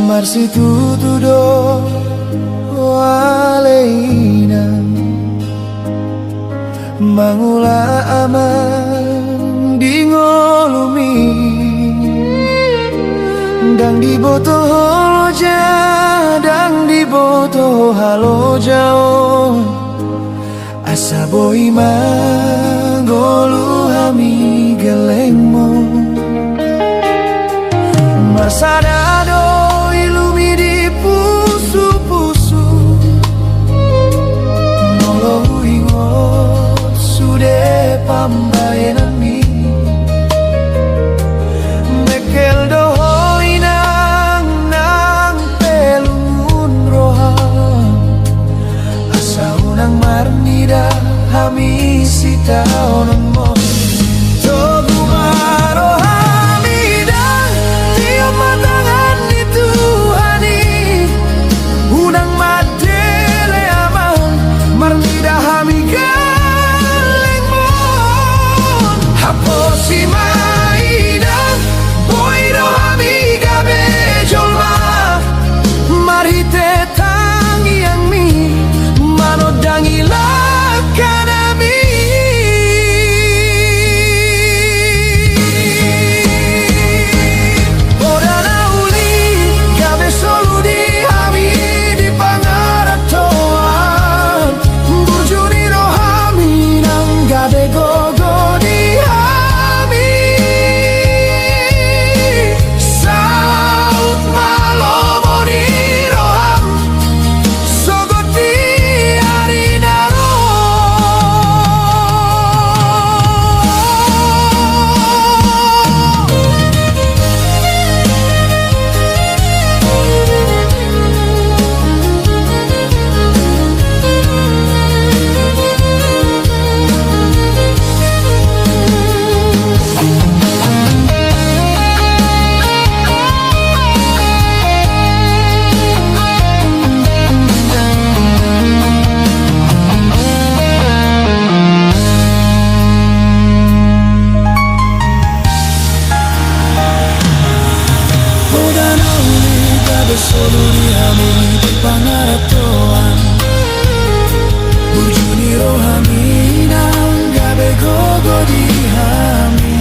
Marsitutudo waleina mangula aman di ngolumi dang di boto holoja dang di boto halo jauh asa boi manggolu hami gelengmo marsadado ilumi di pusu-pusu nolong ingot sude pambayanami mekel doho inang nang pelungun roham asa unang marnida hami sita onon mo togu marohamidang tiap matangan itu hani unang matele amang marnida hami galeng mon haposi maidang boido hami gabe jolma marhite tangi yang mi manodangi lakanami Odana uli gabe solu di hami di pangaratoan burjuni rohami nang gabe gogo di hami saut malomo di roham sogot di arinaro Odana uli gabe solu di hami di pangaratoan burjuni rohami nang gabe gogo di hami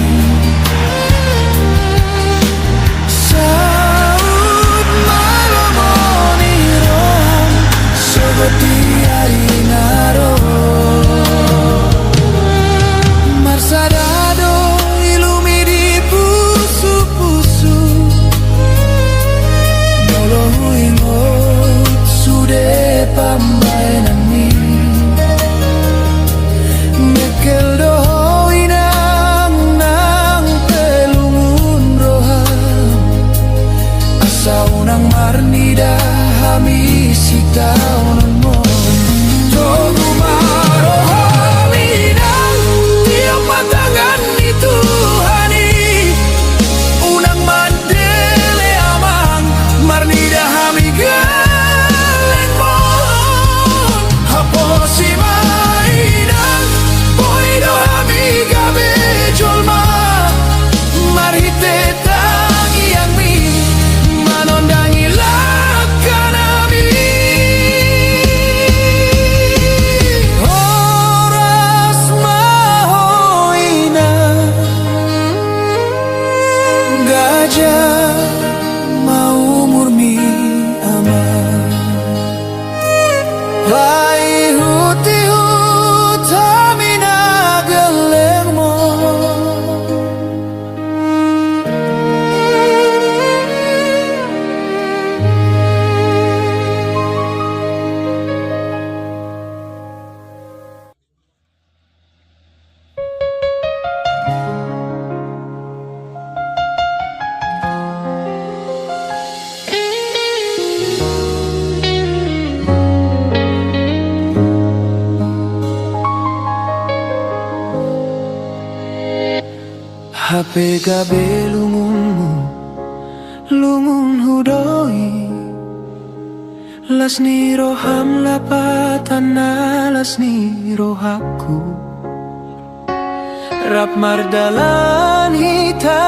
saut malomo ni roham sogot di arinaro marsadado ilumi di pusu-pusu nolong ingot sude pambayanami mekel doho inang nang pelungun roham asa unang marnida hami sita onon mo togu marohami nang tiap matangan itu hani unang mandele amang marnida hami galeng mon haposi maidang boido hami gabe jolma marhite tangi yang mi manondangi lakanami oras mahoina gajah mau murmi aman lai huti hutamina geleng mo HP gabe lungunmu lungun hudoi lasni roham lapatana lasni rohaku rap mardalan hita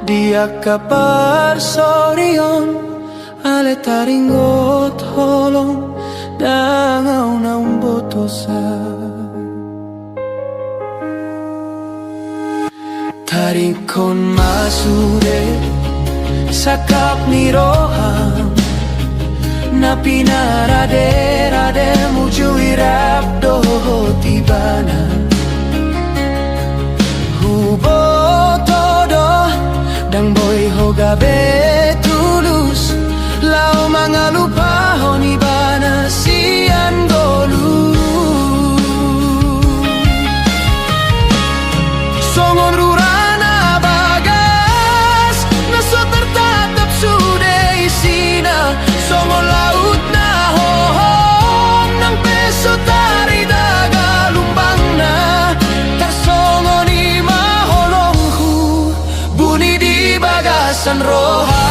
dia kapar sorion ale taringot holong dangaw na boto sa taringkon masude sakap ni roham na pinarade-rade muju irap do tibana hubo todo dang boy hogabe tulus lao mga lupahon ibana sian golu songon rurana bagas naso tertatap sude isina songon laut na hohom ng peso tari daga lumbang na tarsongon ima holongku buni di bagasan roha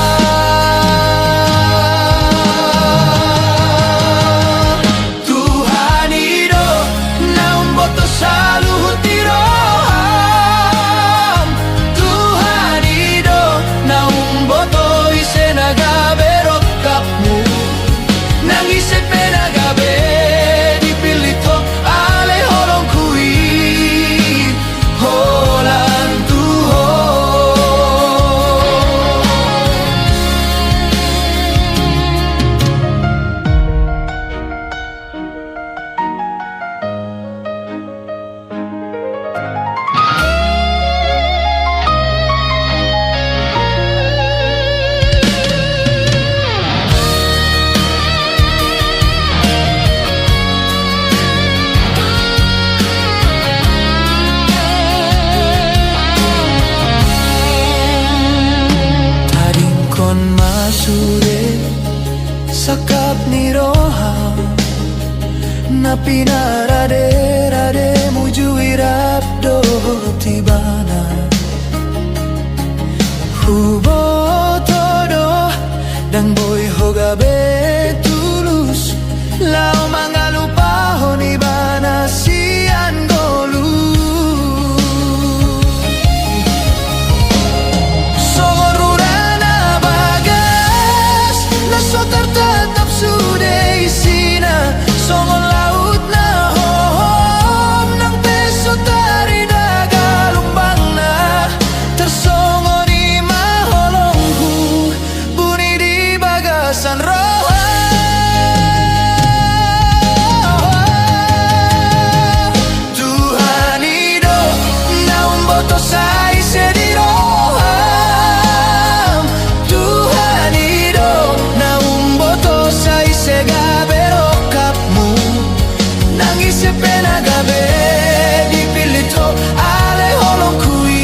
sakap ni roham na pinarade-rade muju irap do tibana hubo todo dang boy hogabe tulus lao mga lupahon ibana sian golu songon rurana bagas naso tertatap sude isina songon laut na hohom ng peso tari daga lumbang na tersongon ima holongku buni di bagasan roha Tuhan ido naum boto sai sedi roham Tuhan ido naum boto sai sega berokapmu nangis sepena gabe dipilito ale holong kui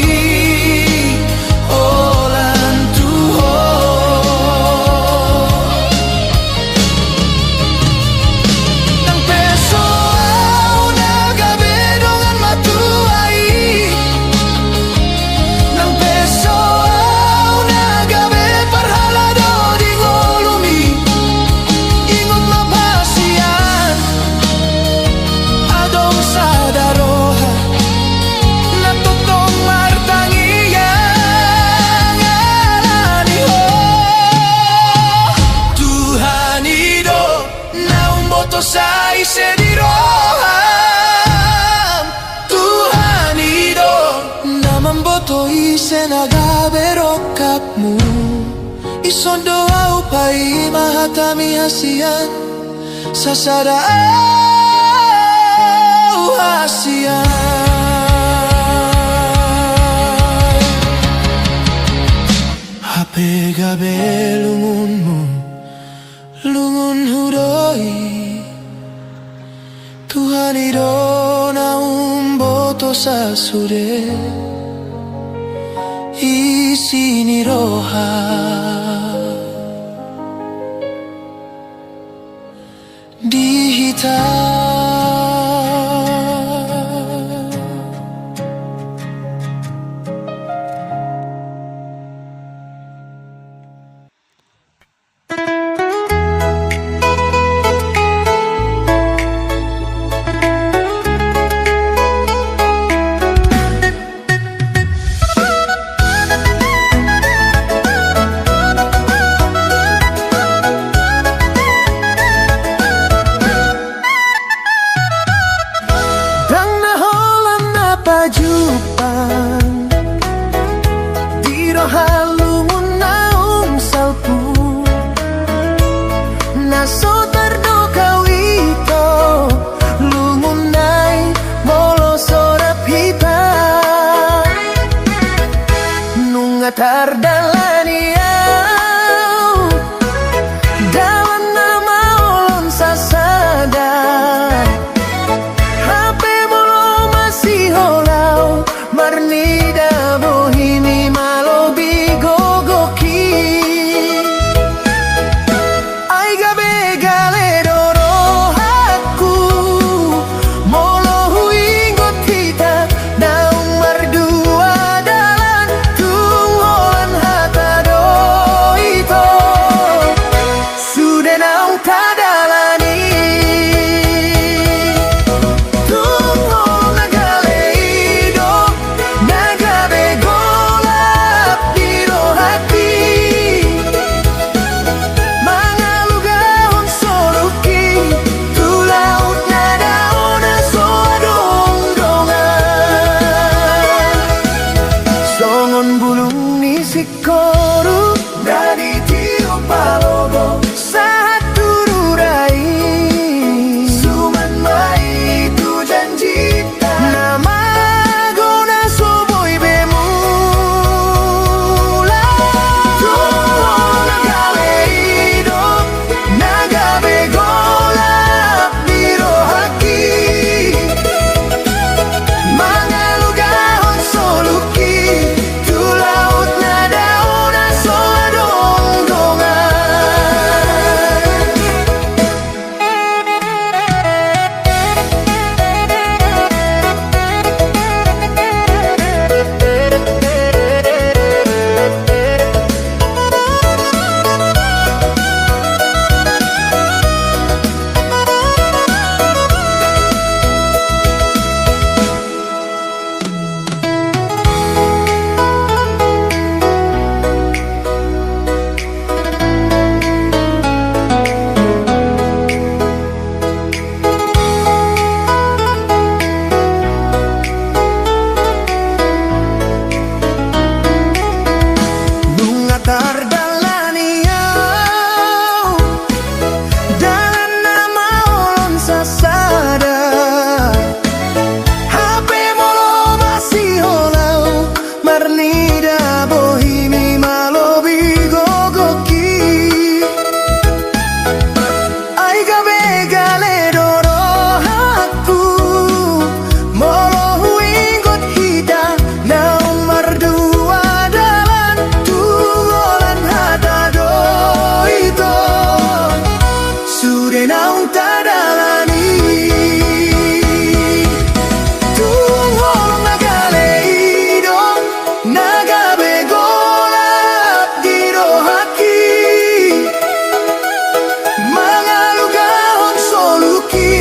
olan tuho nang peso au na gabe dongan matuai nang peso au na gabe parhalado di ngolumi ingon mapasian adong sa daroha natutong martangiyan ngalani ho Tuhan ido naum boto sa ise di roham Tuhan ido naman boto ise nagaberokapmu ison doa upai mahatami hasian sasada au hasian hape gabe lungunmu lungun hudoi Tuhan ido naum boto sa sude isini roha dihitam tardalani dalam nama ulun sasada HP molo masih holau marnida bohimi malo bigogoki ai gabe gale doro aku molo huingot kita naung mardua dalan tungholan hata do ito sudah naung tadalani tungho nagale ido nagabe golap di lo hati mangalugahon soluki tu laut nada ona soadong-dongan songon bulung ni sikoru dari tio palogo saat tururai suman mai tu janjita nama gona soboy bemula tuho nagale ido nagabe golap biro haki mangalugahon soluki tu laut nada ona soadong-dongan bunga tardalani dalam nama ulun sasada HP molo masih holau marnida bohimi malo bigogoki ai gabe gale doro aku molo huingot hita naung mardua dalan tungholan hata do ito sudah naung tadalani tungho nagale ido nagabe golap di do haki mangalugahon soluki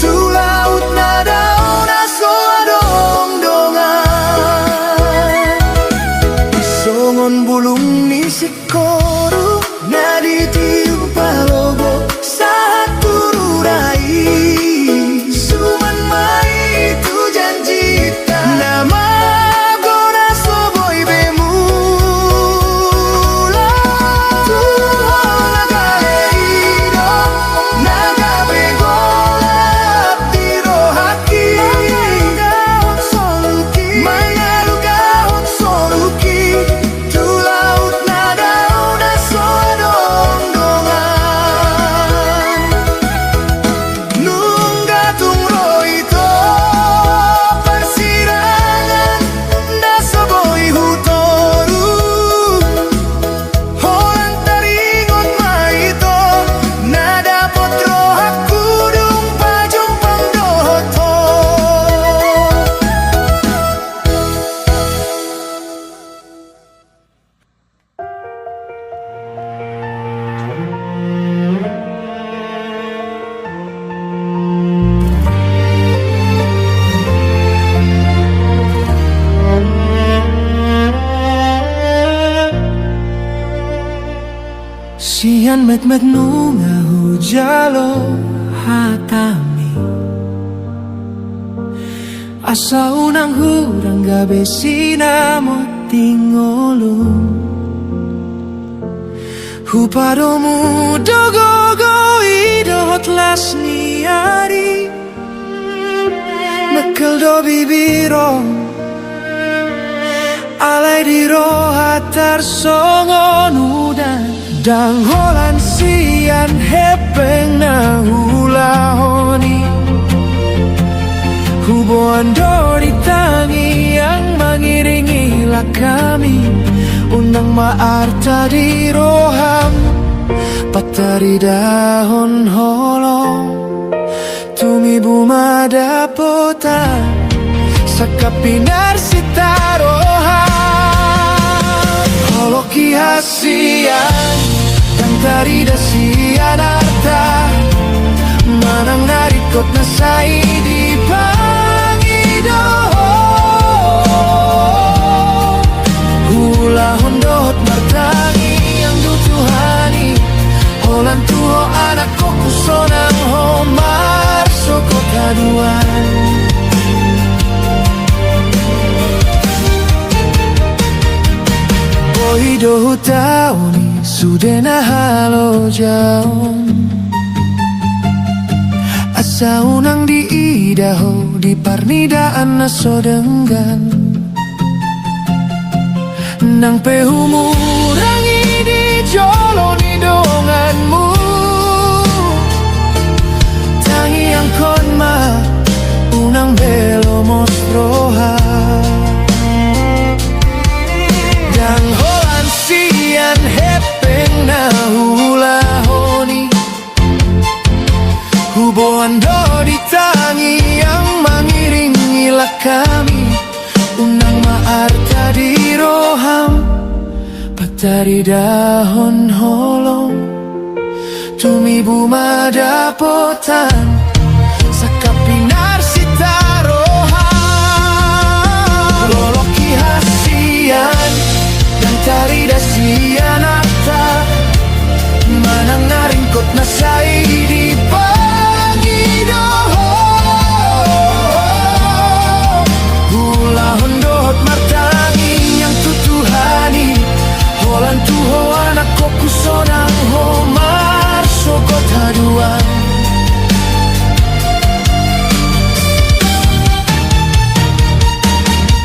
tu laut nada ona soadong-dongan songon bulung ni sikoru nadi tiu palogo saat tururai suman mai tu janjita nama gona soboy bemula tuho nagale ido nagabe golap di ro haki mangalugahon soluki tu laut nada ona soadong-dongan nunggatung ro ito persirangan na soboy hutoru holang taringot maito nada potro aku dung pajumpang dohoto sian met nunga hujalo hatami asa unang hurang gabe sinamo tingolong hupadomu dogogo idot lasni ari mekel do bibiro ale di roha tarsongon udan dang holan sian hepeng na hulahoni hubuan dori tangi yang mengiringilah kami unang maarta di roham patari dahon holong tumi bumada pota sakapinar sitaroha holoki hasian yang tari dasian arta manang narikot na sai di pangido hula hondot martangi yang dutuhani holan tuho anak ko kusonang homar soko kaduan Boido tauni sudena halo jaon asa unang di idaho di parnidaan na sodenggan nang pehumurangi di jolo ni donganmu tangi ang konma unang belo mostroha dan holan sian hepeng na hulahoni hubuan do di tangi yang mengiringilah kami unang maarta di roham patari dahon holong tumi bumada potan sakapinar sitaroha loloki hasian dan tari dasian arta manang naringkot na sai di pagido hula hondot martangi yang tutuhani holan tuho anak ko kusonang homar sokot haduan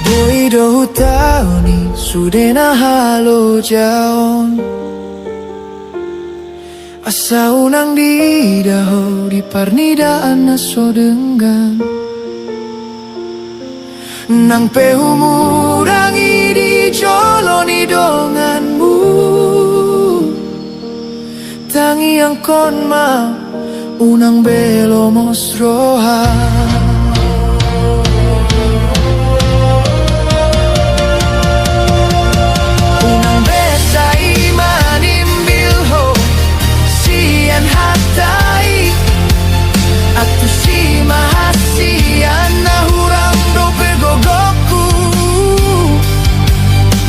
boido tauni sudena halo jaon asa unang di daho di parnidaan na sodenggan nang pehumurangi di jolo ni donganmu tangi ang konma unang belo mosroha unang besai manimbilho sian hatai atu si mahasian na hurang do pegogoku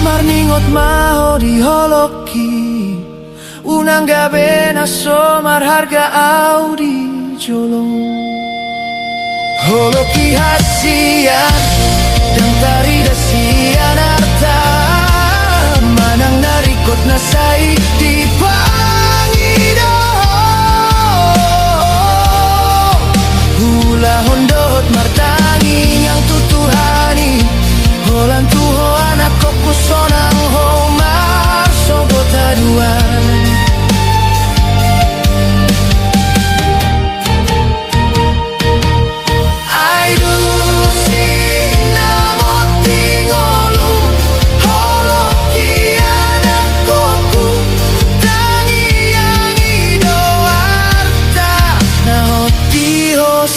marningot maho di holoki unang gabe na somar harga audi jolong holoki hasian dan tari dasian arta manang narikot na sai di pangido hula hondot martangi yang tutuhani holan tuho anak ko kusonang homar sogot aduan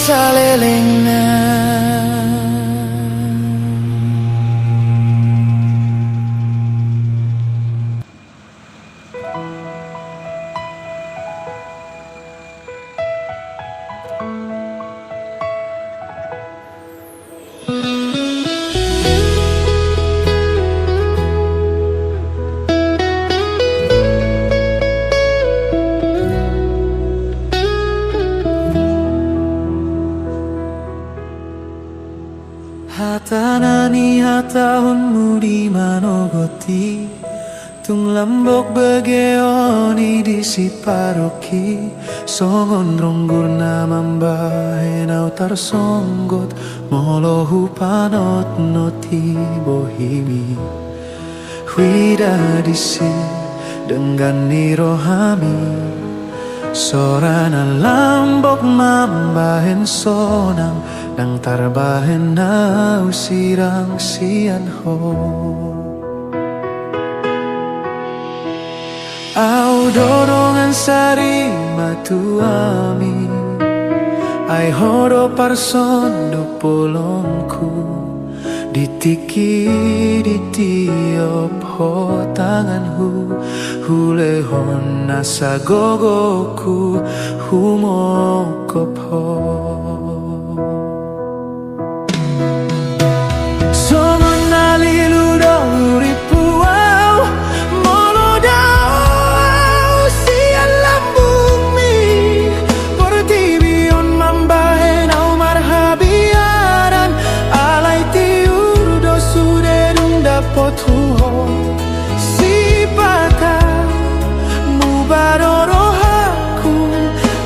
saleleng na hatanani hatahunmu di manogoti tung lambok begeoni di siparoki songon ronggur namambahe nautar songgot molohu panot noti bohimi Wida disi dengan nirohami Sorana lambok mambahen sonang Nang tarbahen na usirang siyan ho Au dorongan sari matuami Ai horo parsondo polongku Ditiki di tiop ho tanganku Hulehon nasa gogoku Humokop ho Songon nalilu doripu au Molo dao sian lambung mi Portibion mambahen au marhabiaran Alai tiur do suderung dapot huho Sipata mubadoro haku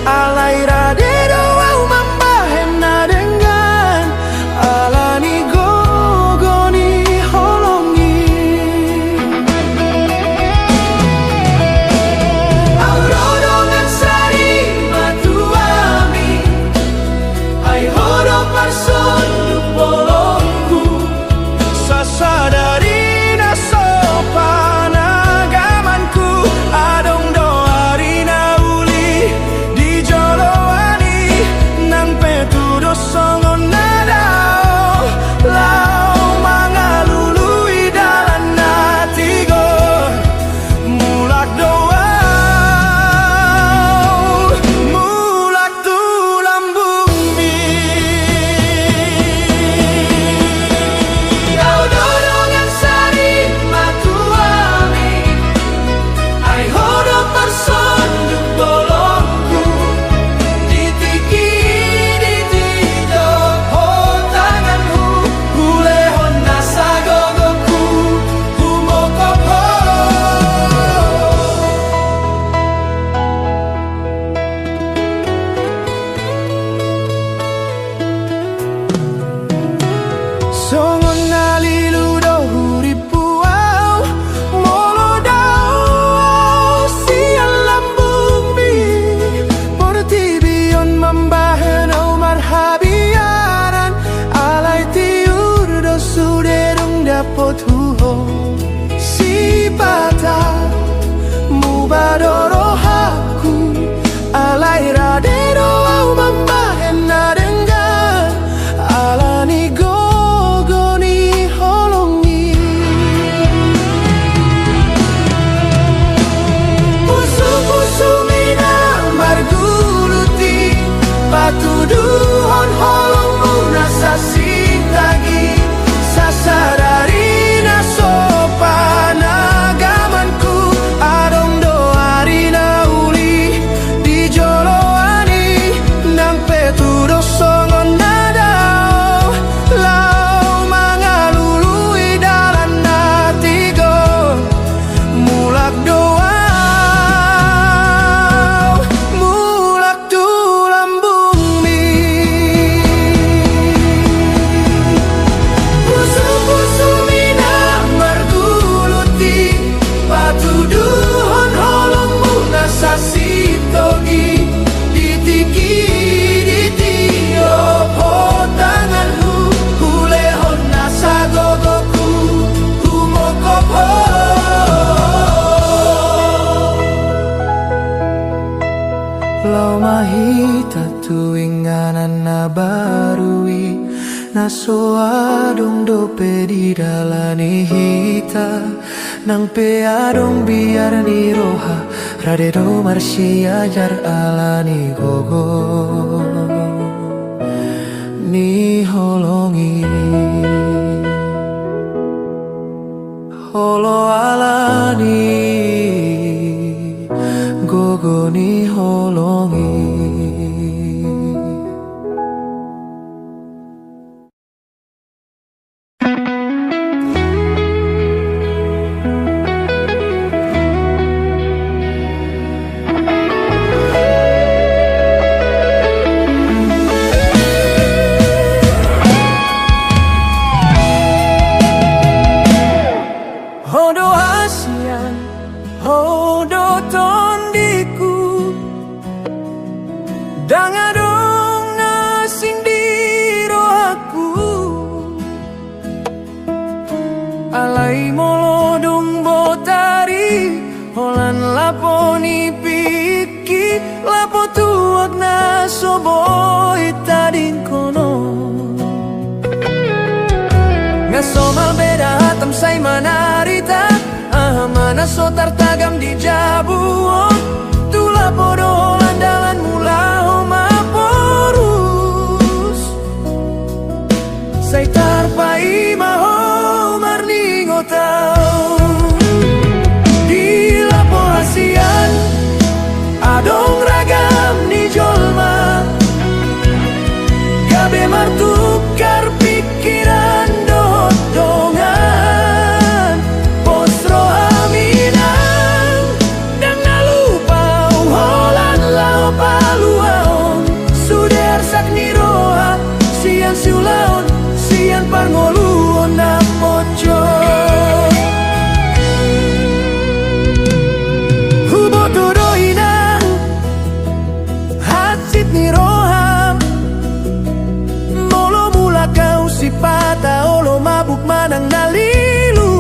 Alai radero au mambahen na dengan Alani gogoni holongi Aurodongan sari matuami Ai horo parson polongku Sasadari na sopana gamanku Adong doari na uli di joloani Nang petudo songon nadao Lau mangalului dalan natigo Mulak doa Mulak tulang bumi Kau dorongan sari matuami Ai horo parson bolongku Ditiki ditido ho tanganku Hulehon nasa gogoku Humokop ho Songon nalilu dohuripu au Molo dao sian lambung mi Portibion mambahen au marhabiaran Alai tiur do suderung dapot huho Sipata mubadoro haku Alai radero au mambahen na dengan Alani gogoni holongi Pusu-pusu mina marguluti Patuduhon holongmu nasa sintagi Sasadari na sopana gamanku Adong doari na uli di joloani Nang petudo songon nadao Lau mangalului dalan natigo Mulak doa Mulak tulang bumi Pusu-pusu mina marguluti Patuduhon holongmu nasa sitogi Ditiki ditiop ho tanganku Hulehon nasa gogoku Humokop ho Lau mahita tuinganan na barui Naso adong dope di dalani hita Nang pe adong biar ni roha Radedo marsi ajar alani gogo Ni holongi Holo alani Gogo ni holongi Hondo alai molodong botari holan laponi piki lapo tuak na soboi tading kono ngasomal beda hatam say manarita mana so tartagam di jabuon tula podo landalan mula homa porus say tarpai maho marningo tau di lapo hasian adong ragam ni jolma gabe martukar pikiran dongan postro aminang dan nalupau holan lao paluaon suder sakniroa sian siulaon sian pangoluon na poco hubo tudoinang hatsit niroham molo mula kau si pata olo mabuk manang nalilu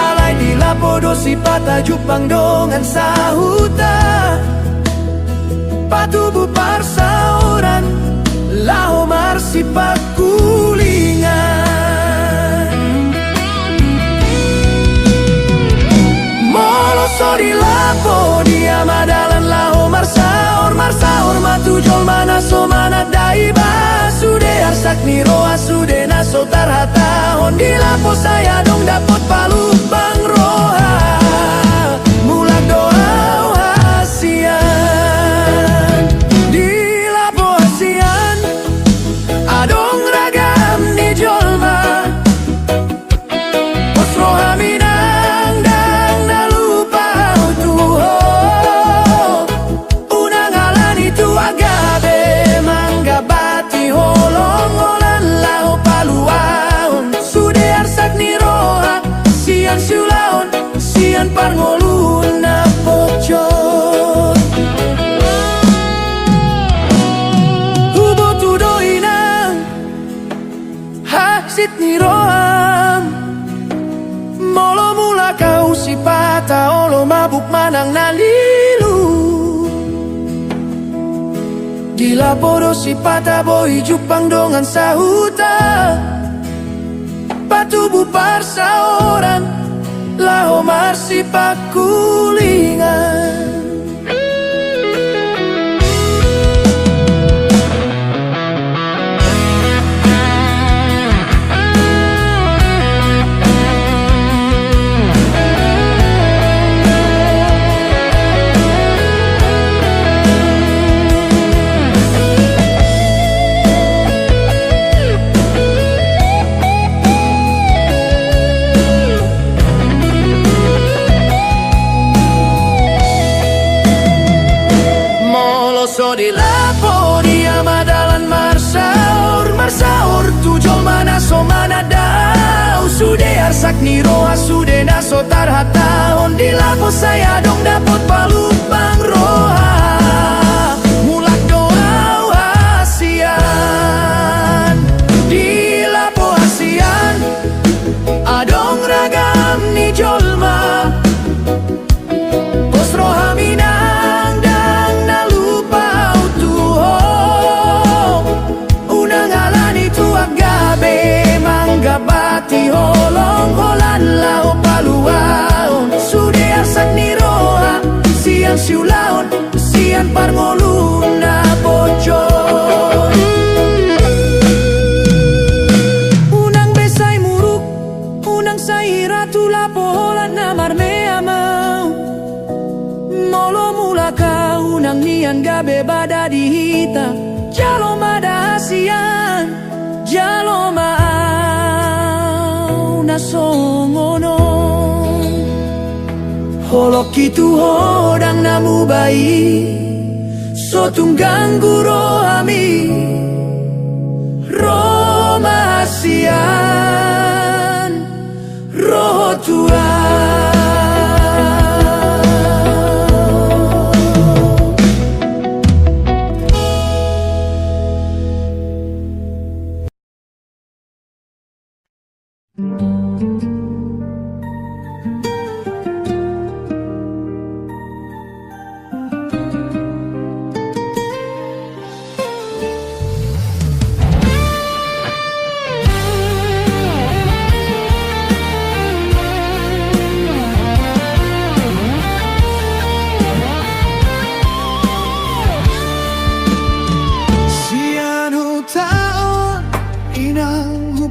alai di lapodo si pata jupang dongan sahuta patubu parsaoran laho marsi pakulingan molo sori lapo dia madalan laho marsaor matu jol mana so mana daiba sude arsak niro asude naso tarhata hondi lapo saya dong dapot palu bang roha mulak doa hasian di lapo hasian adong ragam ni jolma pos roha minang dang nalupau tuho unang alan itu agabe mangga bati holong holan lao paluaon sude arsak ni roha sian siulaon sian parngolun na pocot hubo tudoinang hasit ni roham molo mula kau si pata olo mabuk manang nalilu di lapodo si pata boy jupang dongan sahuta patubu parsaoran laho marsi pakulingan so di lapo dia madalan marsaor tujuh mana so mana dau sude arsak niro asude naso tarhata on di lapo saya dong dapot palu bang roha mulak doa hasian di lapo hasian adong ragam ni jolma pos roha minang dang nalupau tuho unang alan itu agabe mangga bati holong holan lao paluaon sude arsak ni roha sian siulaon sian parngolun na pocot unang besay muruk unang saira tulapo holan na marmea mau molo mula ka unang nian gabe bada dihita jalo mada hasian jalo mau na songono holok itu hodang namu bayi so tunggang guro ami Roma hasian roh Tuhan.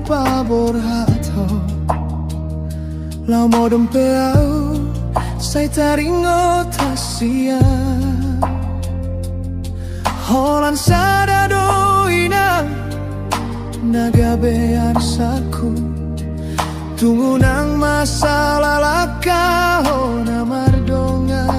Paborhato Lau mo dompeau Sai taringo tasia Holan sadado ina Nagabean saku Tunggu nang masalah lakaho namardonga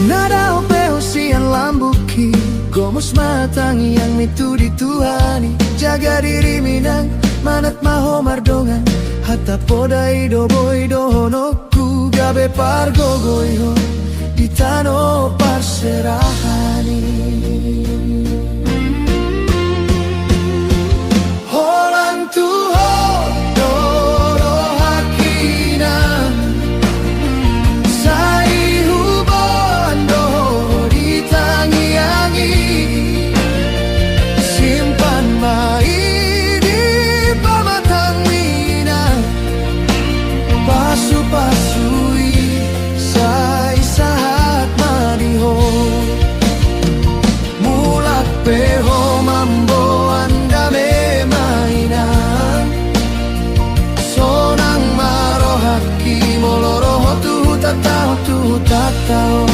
Nada opeo sian lambuki Gomus matangi yang mitu dituhani Jaga diri minang manat maho mardongan Hatta podai do boy do honoku Gabe pargo goiho Ditano parserahani Holan tuho doro hakina Sai hubon do ditangi-angi Simpan mai di pamatang minang Pasu-pasui sai sahat madiho Mulak peho mambo anda me mainang Sonang marohaki moloroho tu tatao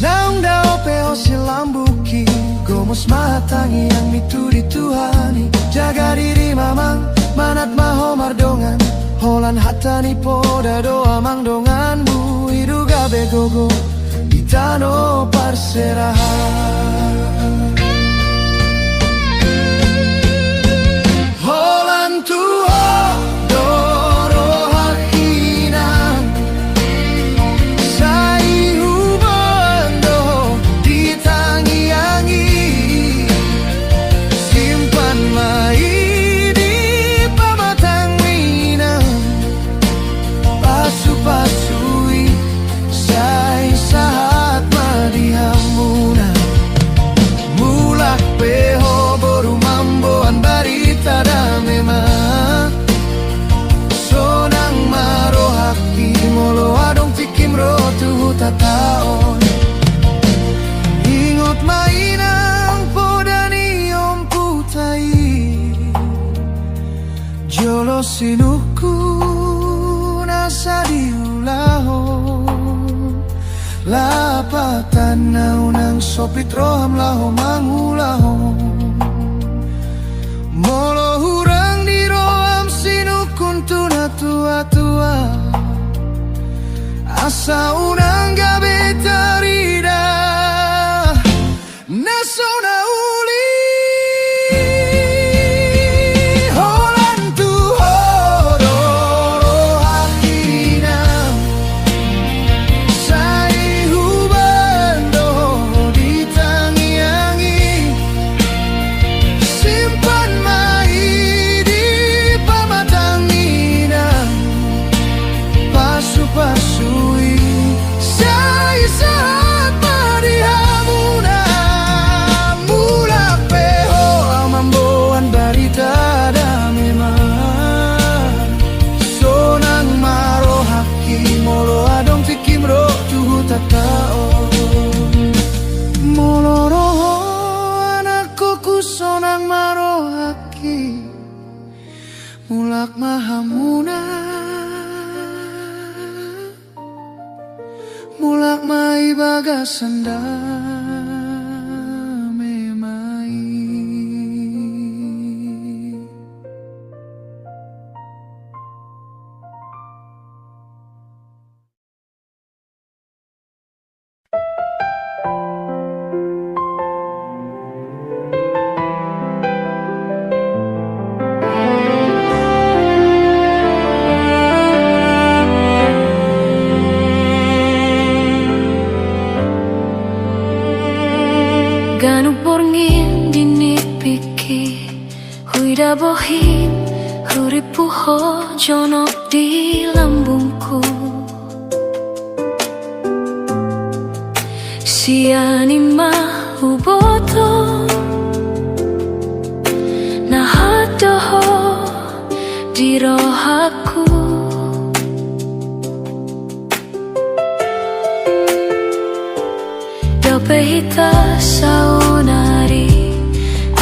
Naung dao peo silambuki Gomus matangi yang mitu dituhani Jaga diri mamang manat maho mardongan Holan hatani poda doa mangdongan Bu hidu gabe gogo Ditano parserahan Holan tuho doro hakina Sai hubando ditangi-angi Simpan mai di pamatang minang Pasu-pasui sai sahat madihamuna Mulak peho boru mamboan barita da memang Sonang marohaki molo adong tikim rotu tataon Ingot mainang podani om putai Jolo sinuku nasa diulaho Lapatan naunang sopit roham laho mangulaho Molo hurang di roham sinukun tuna tua-tua Asa unang gabe tarida Nasona uli Holan tuho doro hakina Sai hubando ditangi-angi Simpan mai di pamatang minang Pasu-pasui sai saat madihamuna Mula peho amamboan barita da memang Sonang marohaki molo adong tikim rotu tatao Molo roho anakku ku sonang marohaki Mulak mahamuna Mulak mai bagasanda memai bohin huripu jono di lambungku. Siani mahu boto nahadoho di rohaku. Dope hita saunari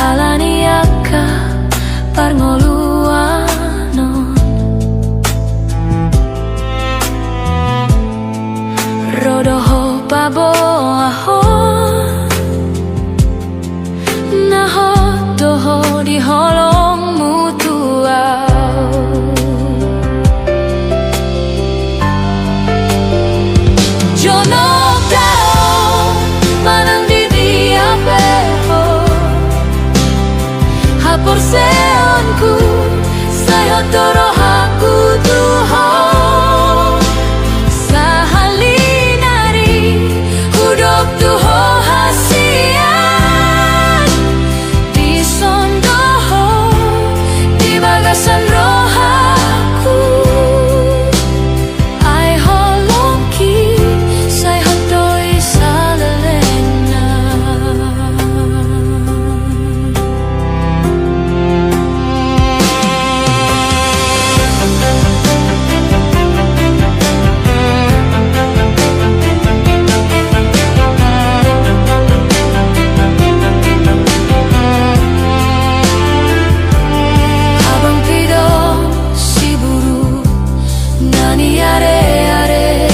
alaniaka parngoluanon rodoho babo ahon naho doho di holong mutuau. Jono tao manang di diapeho hapor seonku sayo toro haku tuho sahalinari hudok tuho hasian di sondoho di bagasan rohaku. Ai holongki say hotoi salelena. Abang pidong si buru nani are-are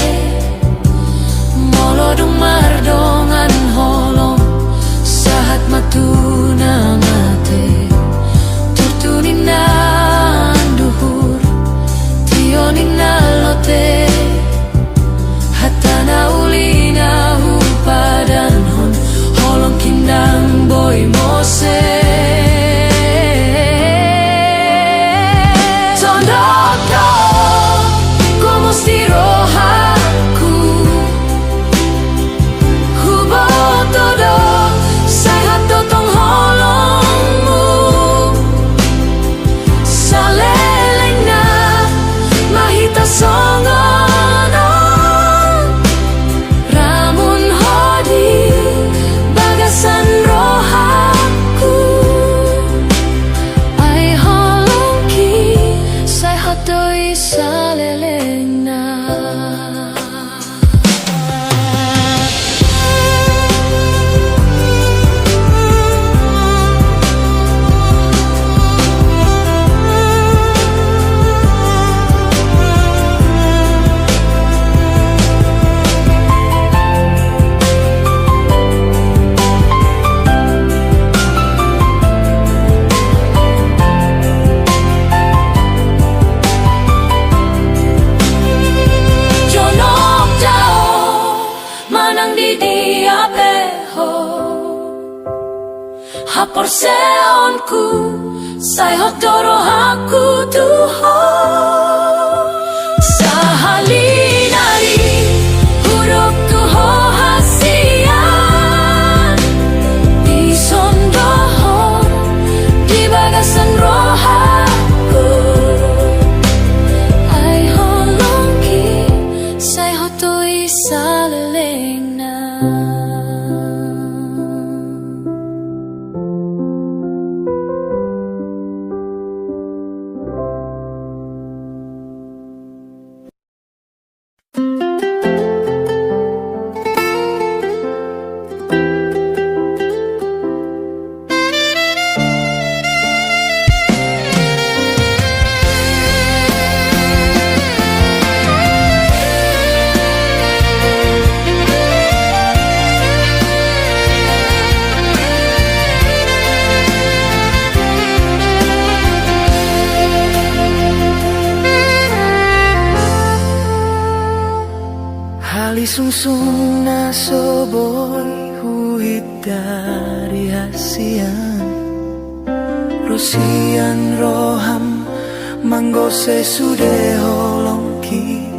molodong mardongan holong sahat matuna mate turtunin nan duhur tionin nalote hatana ulina hupadan hon holong kindang boy mose. Tondoko como stirohaku hubo todo sehat totong holongmu saleleng na mahita songonon ramun hodi bagasan rohaku. Ai holongki say hotoi saleleng na. Jonok tao manang di diapeho hapor seonku say hotoro haku tuho sahalinari huruf tuho hasian di sondoho di bagasan rohaku. Ai holongki say hotoi saleleng na. Hali sungsung na soboy huit dari hasian Rosian roham manggose sude holongki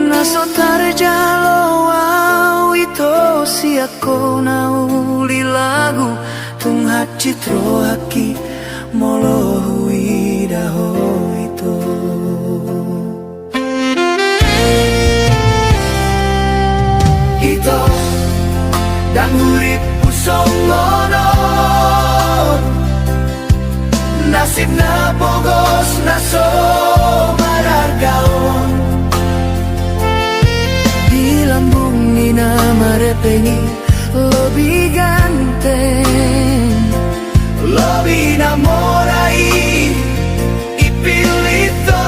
naso tarjalo awito siako nauli lagu tung hacitro haki molohui daho itu. Ito dan urip usongono, nasib na bogos na so marargaon. Di lambung ni na marepengi lebih ganteng, lebih namorai ipilito.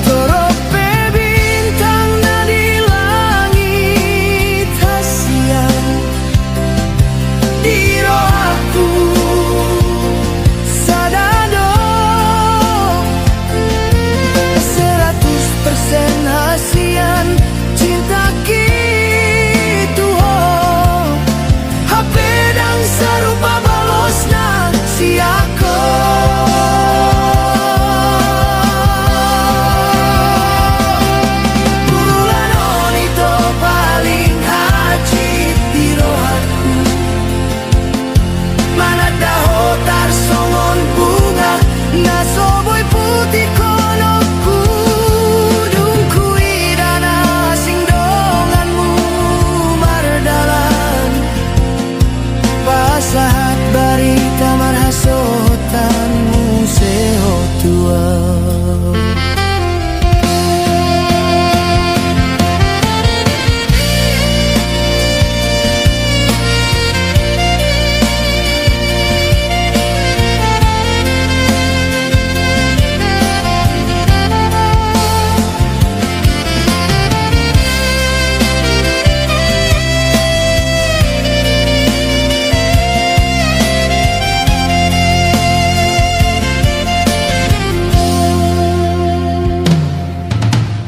Torope bintang na di langit hasian, di rohaku sadado 100% hasian cinta gitu. HP dan serupa balosna si aku. Bulan onito paling haji di rohaku, mana daho tarsongon bunga na soboy putih kono kudung kuidana sing donganmu mardalan. Pasahat barita marhasotanmu seho tua.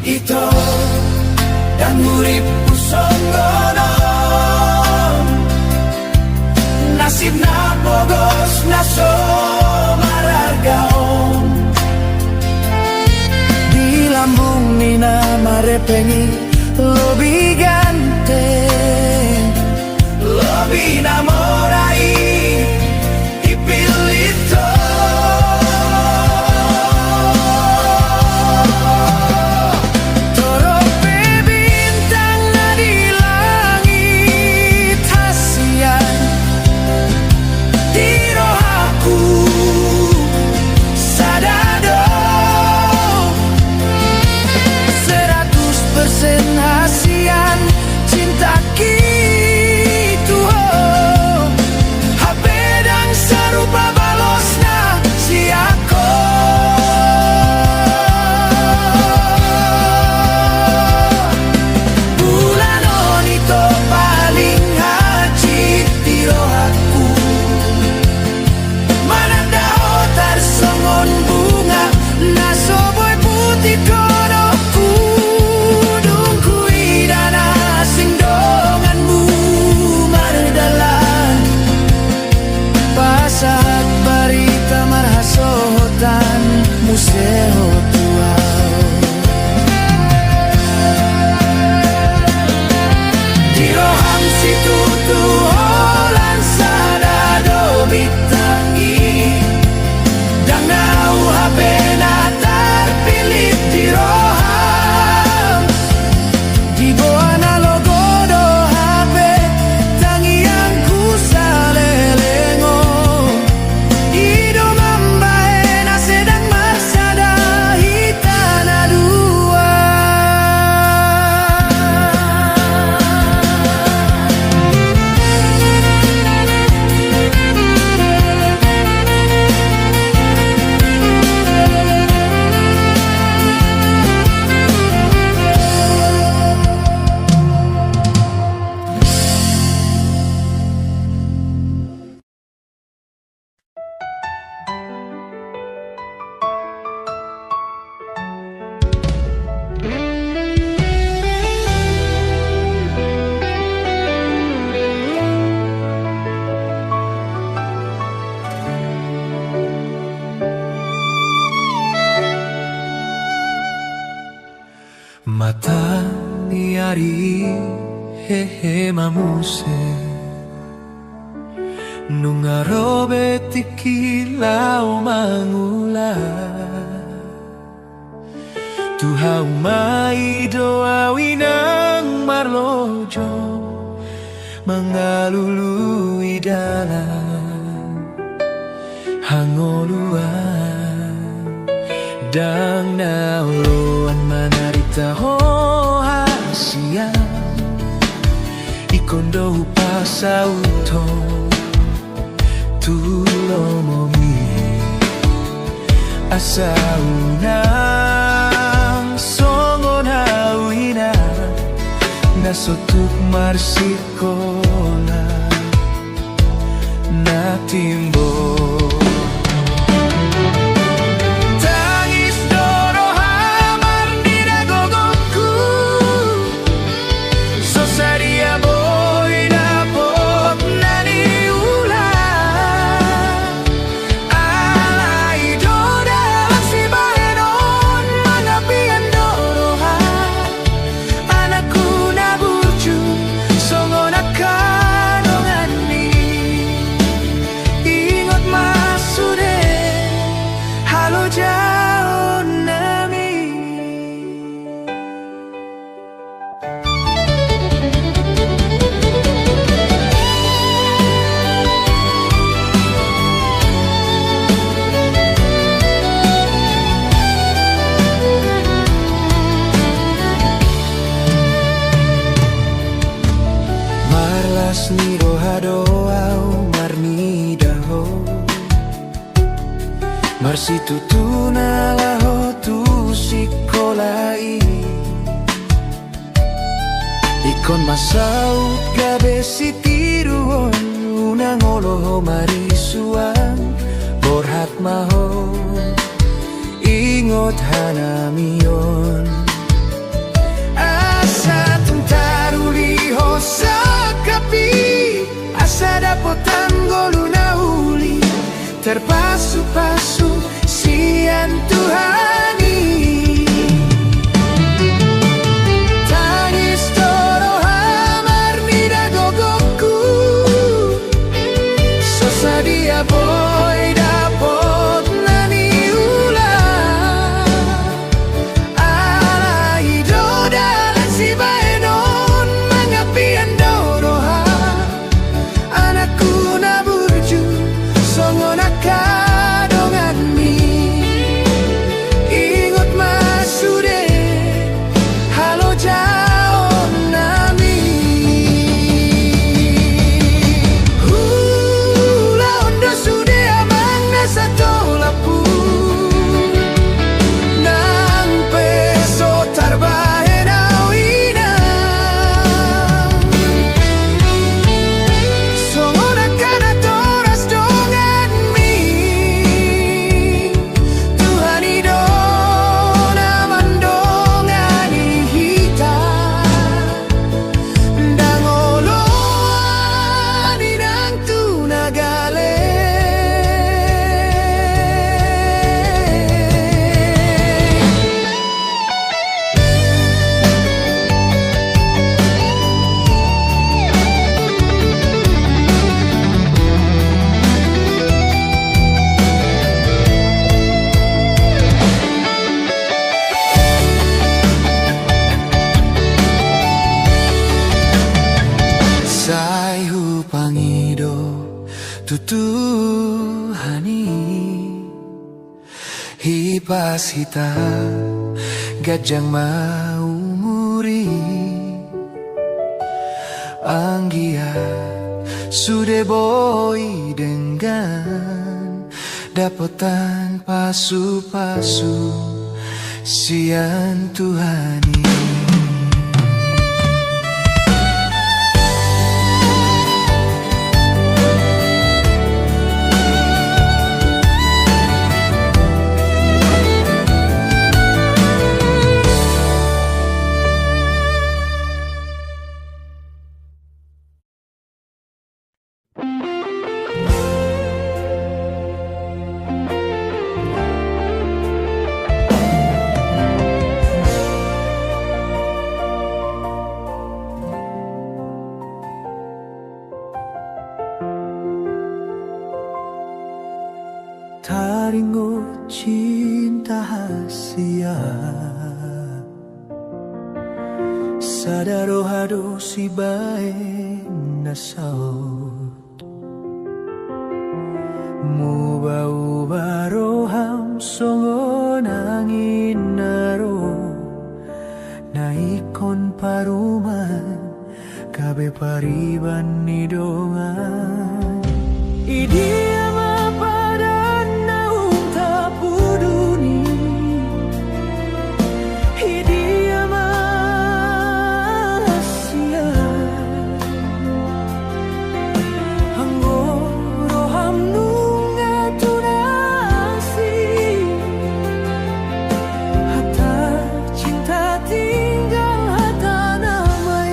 Ito dan urip usongono, nasib na bogos na so marargaon. Di lambung ni na marepengi lebih ganteng, lebih namorai ipilito. Torope bintang na di langit hasian, di rohaku sadado 100% hasian cinta gitu. HP dan serupa balosna si aku. Bulan onito paling haji di rohaku, mana daho tarsongon bunga na soboy putih kono kudung kuidana sing donganmu mardalan. Pasahat barita marhasotan museho tua. Di roham situ tuholan sadado bitangi, dan nau HP na terpilih di roham. Di bawah na logo do HP tangi yang ku salelengo. Ido mambae na sedang marsada hitana dua. Mata ni ari hehe mamuse Nungarobe tikilau mangula Tuhau mai doa winang marlojo Mengalului dalam hangoluan Dang nauluan manarita hohasiang Ikondo pasauto Tulomomi asaunang songon hawina Nasotuk marsikola Natimbo Tangis doro hamar di dagogotku Sosaria boy dapot nani ulang Alai doda laksi bahenon Mangapian dorohan Anakku naburju songon akadongani Ingot masude halo jauh nami Marlas ni rohadoau marnidaho Marsitu tunalaho tu sikolai Ikon masaut gabe sitiruon Unang oloho marisuan Borhat maho Ingot hanamion Asa tentaruliho sakapi Asa dapotan goluna uli Terpasu-pasu sian Tuhani Tangis doro hamar nida gogokku Sosadia boy dapot nani ulang Alai doda si baenon Mangapian dorohan Anakku naburju songon akadongani Ingot masude halo jauh nami Hula ondo sude amang nasa tolapu Nang peso tarbahenau inang Songon akadatoras dongan mi Tuhani dona mandongani hita Dangoloani nang tunagale Sai hupangido tutuhani Hipas hita gajang maumuri Anggia sude boy dengan Dapotan pasu-pasu sian Tuhani sadaro hado si bae nasao Muba-uba roham songo nangin naro Naikon paruman kabe pariban nidongan Idia mapadan naung tapuduni Idia masia Anggo roham nunga tunasi Hatta cinta tinggal hatta namai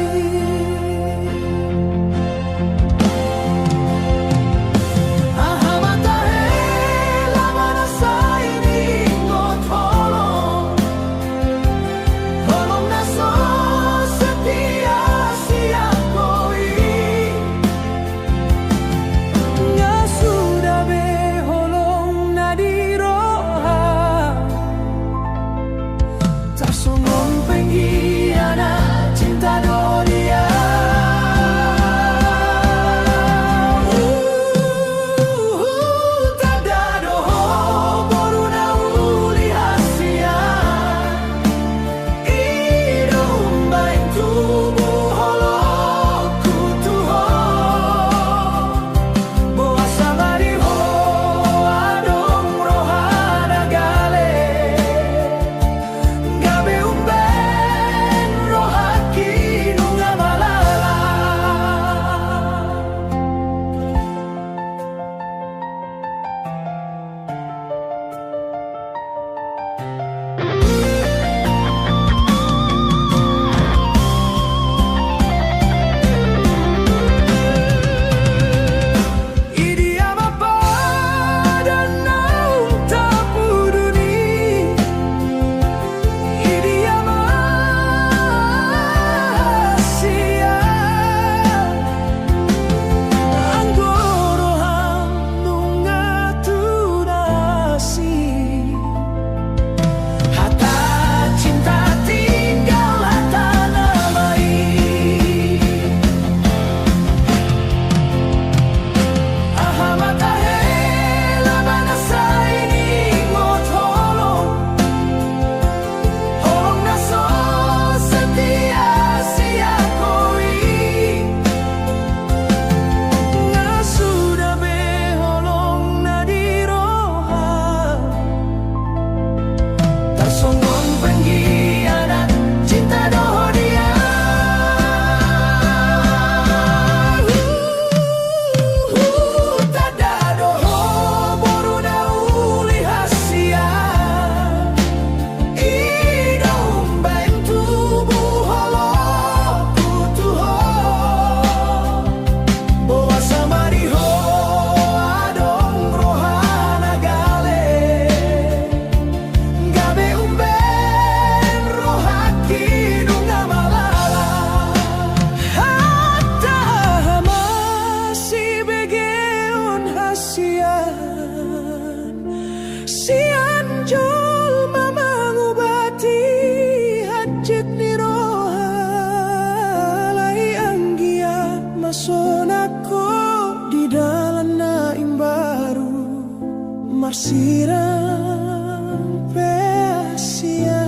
Marsirang peasia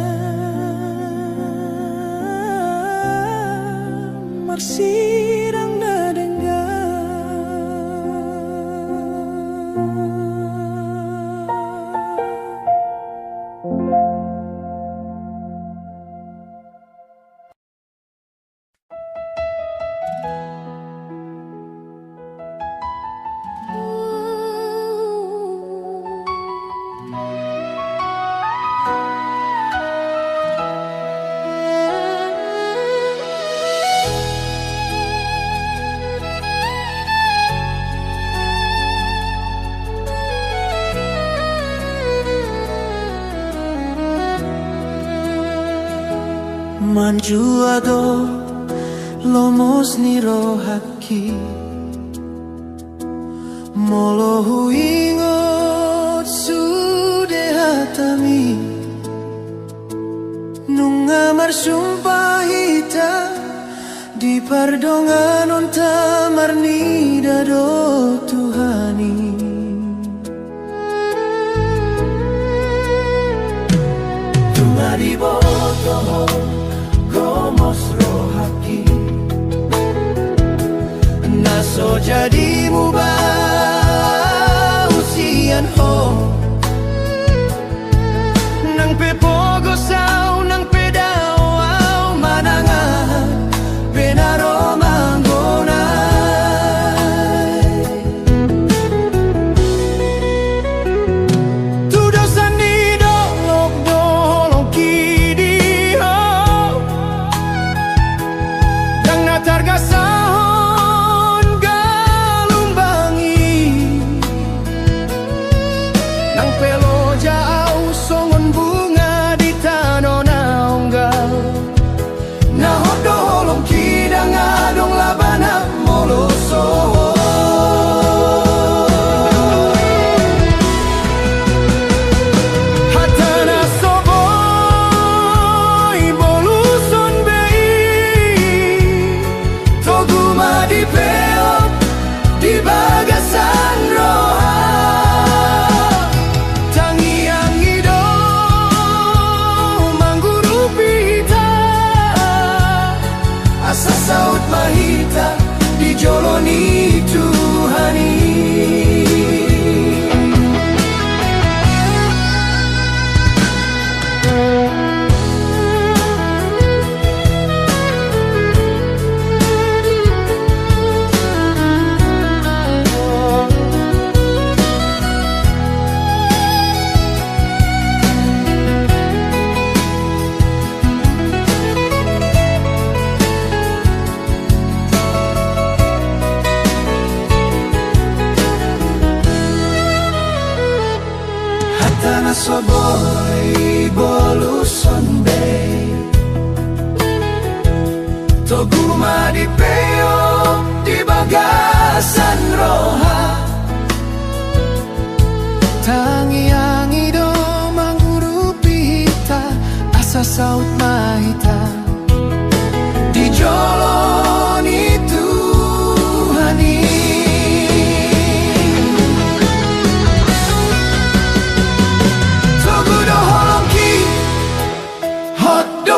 Marsirang nadengar Manjuado lomos niro haki Molo huingot sude hatami Nungamar sumpah hita Di pardongan on tamarni dado Tuhani. Tumari boto gomos rohaki naso jadi mubah usian ho nang pepogo sao nang pedao manangan penaro manggonay tudo sanido lok dolong kidi ho dang natarga sahon galumbangi nang pelo jauh songon bunga di tanonanggal nahodolong kidang adong labana moloso hatana soboy boluson bei toguma di peok di bagasan roha tangiang ido mangguru pita asa saut mahita dijoloni Tuhani. Hatana soboy boluson bay toguma di peo di bagasan roha tangiang ido mangguru pita asa saut mahita dijoloni Tuhani. Togudo holongki hot do